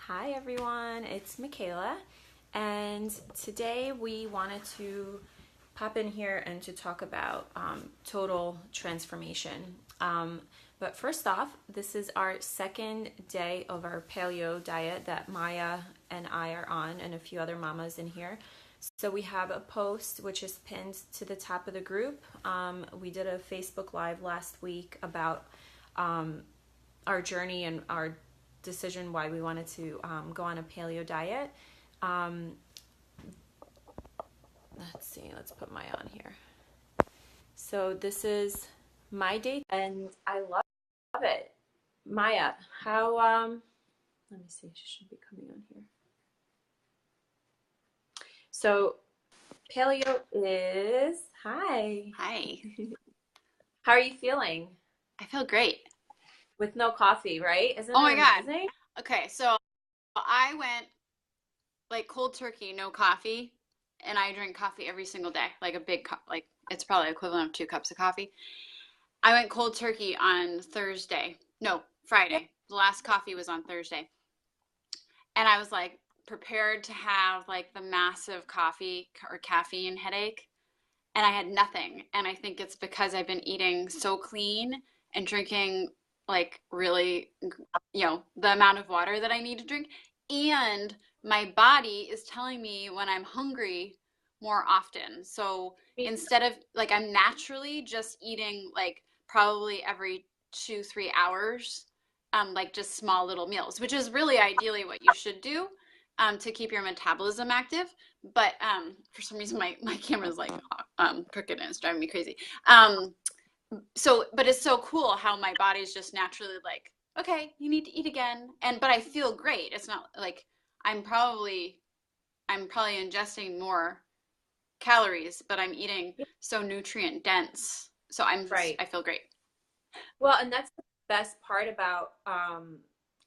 Hi everyone, it's Michaela, and today we wanted to pop in here and to talk about total transformation. But first off, this is our second day of our paleo diet that Maya and I are on, and a few other mamas in here. So we have a post which is pinned to the top of the group. We did a Facebook Live last week about our journey and our decision why we wanted to go on a paleo diet. Let's see, let's put Maya on here. So this is my day and I love it. Maya, how, let me see, she should be coming on here. So paleo is, hi. Hi. How are you feeling? I feel great. With no coffee, right? Isn't Oh my it God. amazing? Okay, so I went like cold turkey, no coffee, and I drink coffee every single day, like a big cup, like it's probably equivalent of 2 cups of coffee. I went cold turkey on Thursday. No, Friday. The last coffee was on Thursday. And I was like prepared to have like the massive coffee or caffeine headache, and I had nothing. And I think it's because I've been eating so clean and drinking like really, the amount of water that I need to drink. And my body is telling me when I'm hungry more often. So instead of like, I'm naturally just eating like probably every 2, 3 hours, like just small little meals, which is really ideally what you should do to keep your metabolism active. But for some reason, my camera's like crooked and it's driving me crazy. But it's so cool how my body's just naturally like, okay, you need to eat again. But I feel great. It's not like I'm probably ingesting more calories, but I'm eating so nutrient dense. So Right. I feel great. Well, and that's the best part about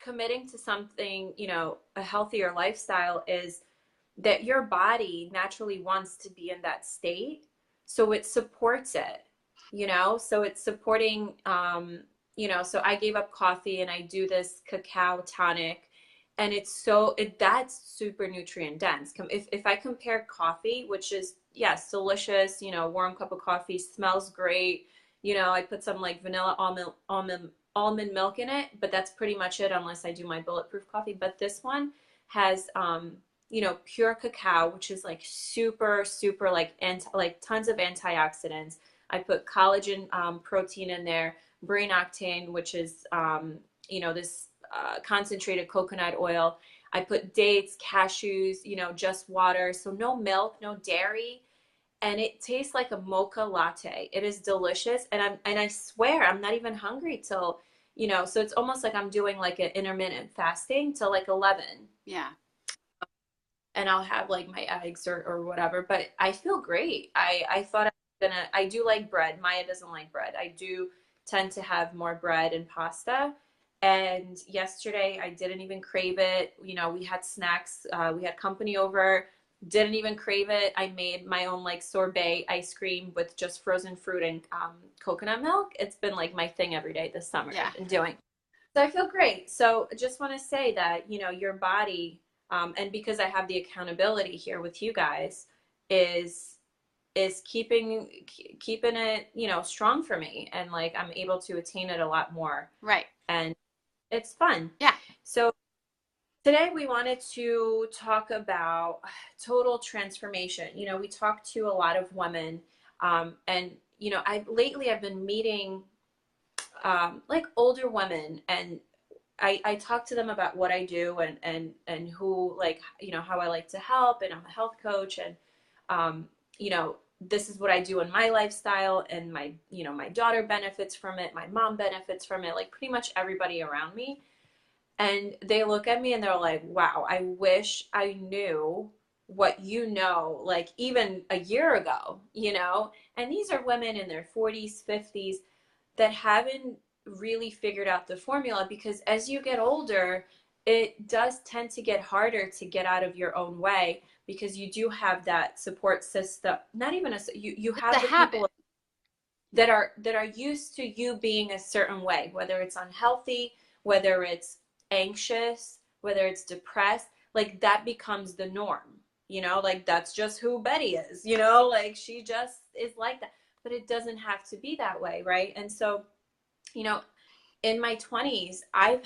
committing to something, a healthier lifestyle is that your body naturally wants to be in that state. So it supports it. So it's supporting, so I gave up coffee and I do this cacao tonic. And that's super nutrient dense. If I compare coffee, which is, yes, delicious, warm cup of coffee, smells great. I put some like vanilla almond milk in it, but that's pretty much it unless I do my bulletproof coffee. But this one has pure cacao, which is like super, super like tons of antioxidants. I put collagen protein in there, brain octane, which is this concentrated coconut oil. I put dates, cashews, just water. So no milk, no dairy. And it tastes like a mocha latte. It is delicious. And I swear I'm not even hungry till, so it's almost like I'm doing like an intermittent fasting till like 11. Yeah. And I'll have like my eggs or whatever. But I feel great. I thought I do like bread. Maya doesn't like bread. I do tend to have more bread and pasta. And yesterday I didn't even crave it. We had snacks. We had company over. Didn't even crave it. I made my own like sorbet ice cream with just frozen fruit and coconut milk. It's been like my thing every day this summer. Yeah. I've been doing. So I feel great. So I just want to say that, your body, and because I have the accountability here with you guys, is keeping it, strong for me. And like I'm able to attain it a lot more. Right. And it's fun. Yeah. So today we wanted to talk about total transformation. We talked to a lot of women, and I've been meeting like older women, and I talk to them about what I do and who, like, how I like to help, and I'm a health coach, and this is what I do in my lifestyle, and my daughter benefits from it, my mom benefits from it, like pretty much everybody around me. And they look at me and they're like, wow, I wish I knew what like even a year ago. And these are women in their 40s, 50s that haven't really figured out the formula, because as you get older, it does tend to get harder to get out of your own way, because you do have that support system. Not even you It's a have the habit. people that are used to you being a certain way, whether it's unhealthy, whether it's anxious, whether it's depressed, like that becomes the norm, like that's just who Betty is, like she just is like that. But it doesn't have to be that way, right? And so, you know, in my 20s, I've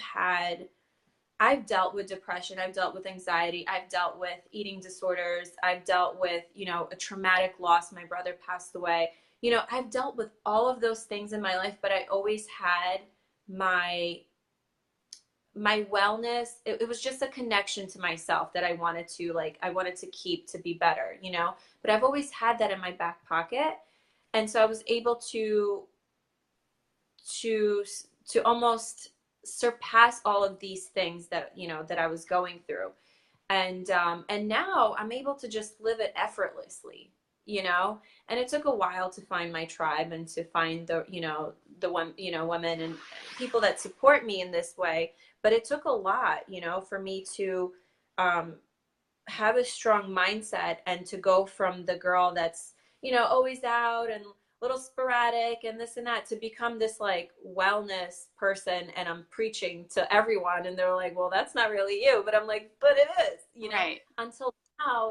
dealt with depression, I've dealt with anxiety, I've dealt with eating disorders, I've dealt with, a traumatic loss. My brother passed away. I've dealt with all of those things in my life, but I always had my my wellness. It was just a connection to myself that I wanted to keep to be better, but I've always had that in my back pocket. And so I was able to to almost surpass all of these things that I was going through. And now I'm able to just live it effortlessly, and it took a while to find my tribe and to find the one, women and people that support me in this way. But it took a lot, for me to um, have a strong mindset and to go from the girl that's, always out and little sporadic and this and that, to become this like wellness person. And I'm preaching to everyone and they're like, well, that's not really you. But I'm like, but it is, Right. until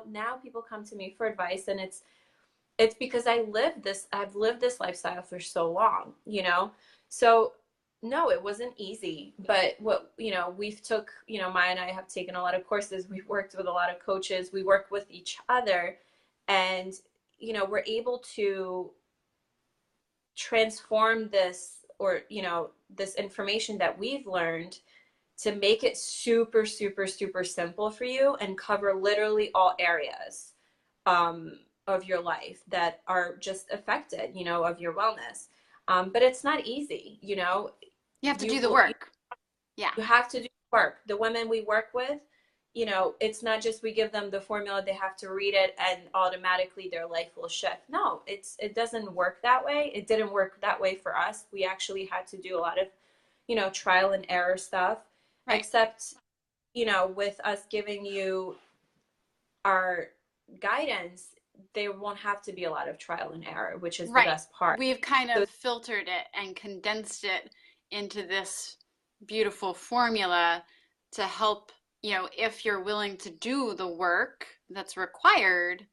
now people come to me for advice. And it's because I've lived this lifestyle for so long, so no, it wasn't easy. But what, we've took, Maya and I have taken a lot of courses, we've worked with a lot of coaches, we work with each other, and we're able to transform this, or this information that we've learned, to make it super super super simple for you and cover literally all areas of your life that are just affected, of your wellness. But it's not easy, You have to do you the will work. Yeah. you have to do work. The women we work with, it's not just we give them the formula, they have to read it and automatically their life will shift. No, it doesn't work that way. It didn't work that way for us. We actually had to do a lot of, trial and error stuff, Right. except, with us giving you our guidance, there won't have to be a lot of trial and error, which is the Right. best part. We've kind So of filtered it and condensed it into this beautiful formula to help, if you're willing to do the work that's required,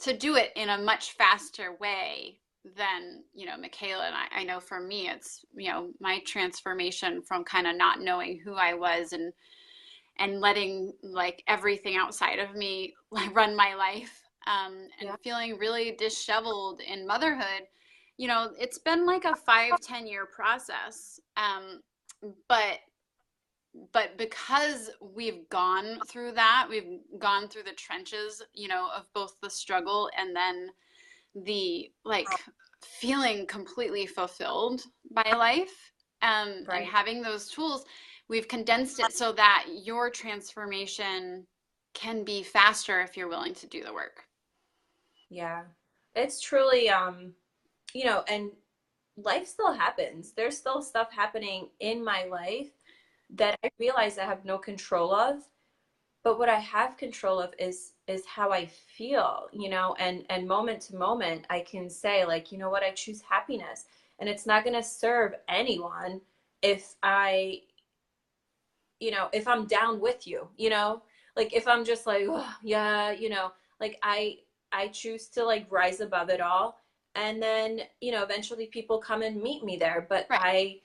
to do it in a much faster way than, Michaela and I know for me, it's, my transformation from kind of not knowing who I was and letting like everything outside of me like run my life, and yeah, feeling really disheveled in motherhood. It's been like a 5-10 year process, but because we've gone through that, we've gone through the trenches, of both the struggle and then the like feeling completely fulfilled by life, and right. having those tools, we've condensed it so that your transformation can be faster if you're willing to do the work. Yeah. It's truly and life still happens. There's still stuff happening in my life that I realize I have no control of. But what I have control of is how I feel, and moment to moment I can say, like, you know what, I choose happiness. And it's not gonna serve anyone if if I'm down with you, like if I'm just like, oh, yeah, like I choose to like rise above it all. And then, eventually people come and meet me there. But Right.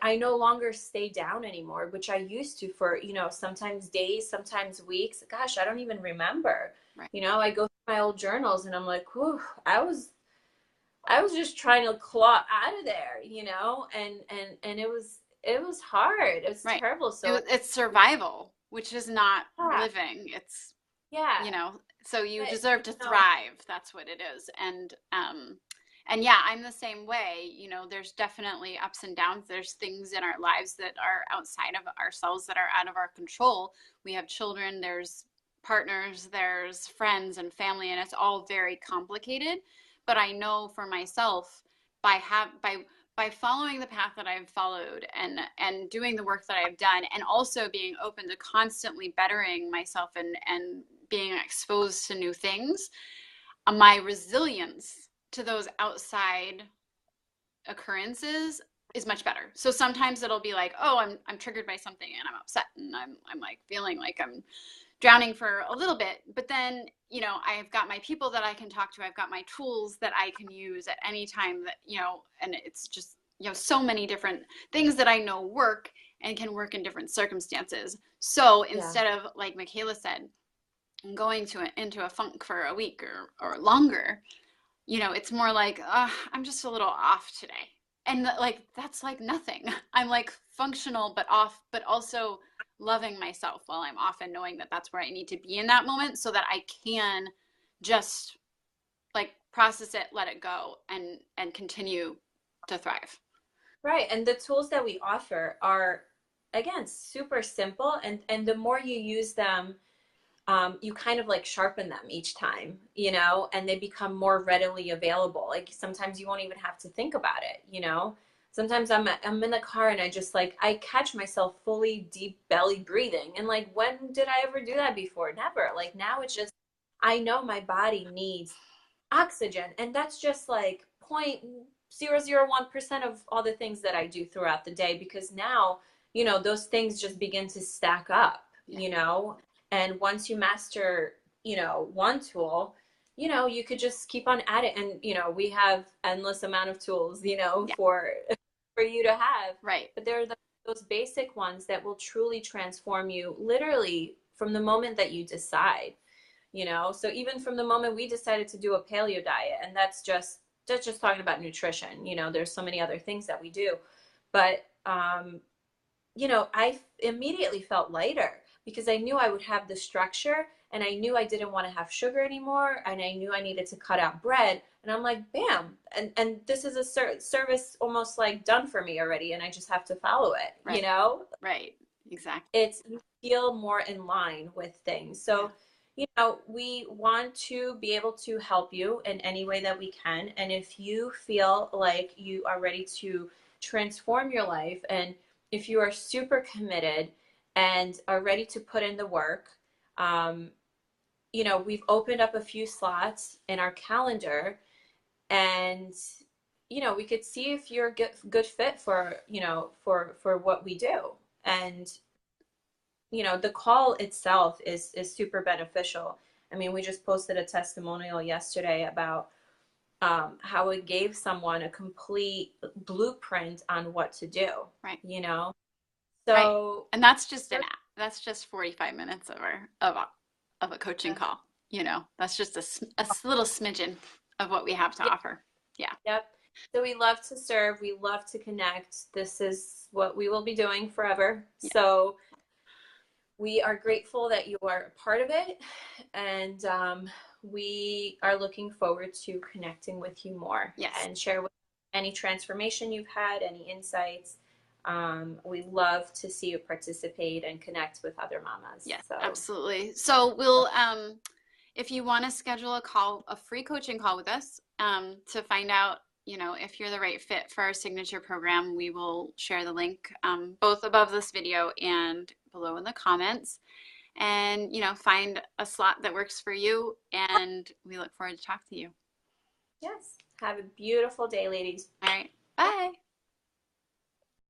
I no longer stay down anymore, which I used to for, sometimes days, sometimes weeks. Gosh, I don't even remember. Right. I go through my old journals and I'm like, whew, I was just trying to claw out of there, and it was hard. It was Right. terrible. So It's survival, which is not yeah, living. It's, yeah. so you But deserve to thrive. That's what it is. And yeah, I'm the same way. There's definitely ups and downs. There's things in our lives that are outside of ourselves, that are out of our control. We have children, there's partners, there's friends and family, and it's all very complicated. But I know for myself, by following the path that I've followed, and doing the work that I've done, and also being open to constantly bettering myself, and being exposed to new things, my resilience to those outside occurrences is much better. So sometimes it'll be like, oh, I'm triggered by something and I'm upset and I'm like feeling like I'm drowning for a little bit. But then, you know, I've got my people that I can talk to. I've got my tools that I can use at any time that, you know, and it's just, you know, so many different things that I know work and can work in different circumstances. So Yeah. instead of, like Michaela said, going into a funk for a week or longer, you know, it's more like, I'm just a little off today. And like, that's like nothing. I'm like functional, but off, but also loving myself while I'm off and knowing that that's where I need to be in that moment so that I can just like process it, let it go, and continue to thrive. Right. And the tools that we offer are, again, super simple. And the more you use them, you kind of like sharpen them each time, you know, and they become more readily available. Like sometimes you won't even have to think about it, you know. Sometimes I'm in the car and I just like I catch myself fully deep belly breathing, and like when did I ever do that before? Never. Like now it's just I know my body needs oxygen, and that's just like 0.001% of all the things that I do throughout the day, because now, you know, those things just begin to stack up, Yeah. you know. And once you master, you know, one tool, you know, you could just keep on at it. And, you know, we have endless amount of tools, you know, Yeah. for you to have. Right. But there are those basic ones that will truly transform you literally from the moment that you decide, you know. So even from the moment we decided to do a paleo diet, and that's just talking about nutrition, you know, there's so many other things that we do. But you know, I immediately felt lighter because I knew I would have the structure, and I knew I didn't want to have sugar anymore, and I knew I needed to cut out bread. And I'm like, bam. And this is a service almost like done for me already, and I just have to follow it, you Right. know? Right. Exactly. It's you feel more in line with things. Yeah. So, you know, we want to be able to help you in any way that we can. And if you feel like you are ready to transform your life, and if you are super committed and are ready to put in the work, um, you know, we've opened up a few slots in our calendar, and you know, we could see if you're a good fit for, you know, for what we do. And you know, the call itself is super beneficial. I mean, we just posted a testimonial yesterday about how it gave someone a complete blueprint on what to do, Right. you know. Right. So And that's just that's just 45 minutes of a coaching uh, call. You know, that's just a little smidgen of what we have to yeah, offer. Yeah. yep. So we love to serve, we love to connect. This is what we will be doing forever. Yeah. So we are grateful that you are a part of it, and we are looking forward to connecting with you more Yes. and share with any transformation you've had, any insights. We love to see you participate and connect with other mamas. Yes, So, absolutely. So we'll if you want to schedule a free coaching call with us, to find out, you know, if you're the right fit for our signature program, we will share the link, both above this video and below in the comments. And, you know, find a slot that works for you. And we look forward to talk to you. yes, have a beautiful day, ladies. All right. Bye.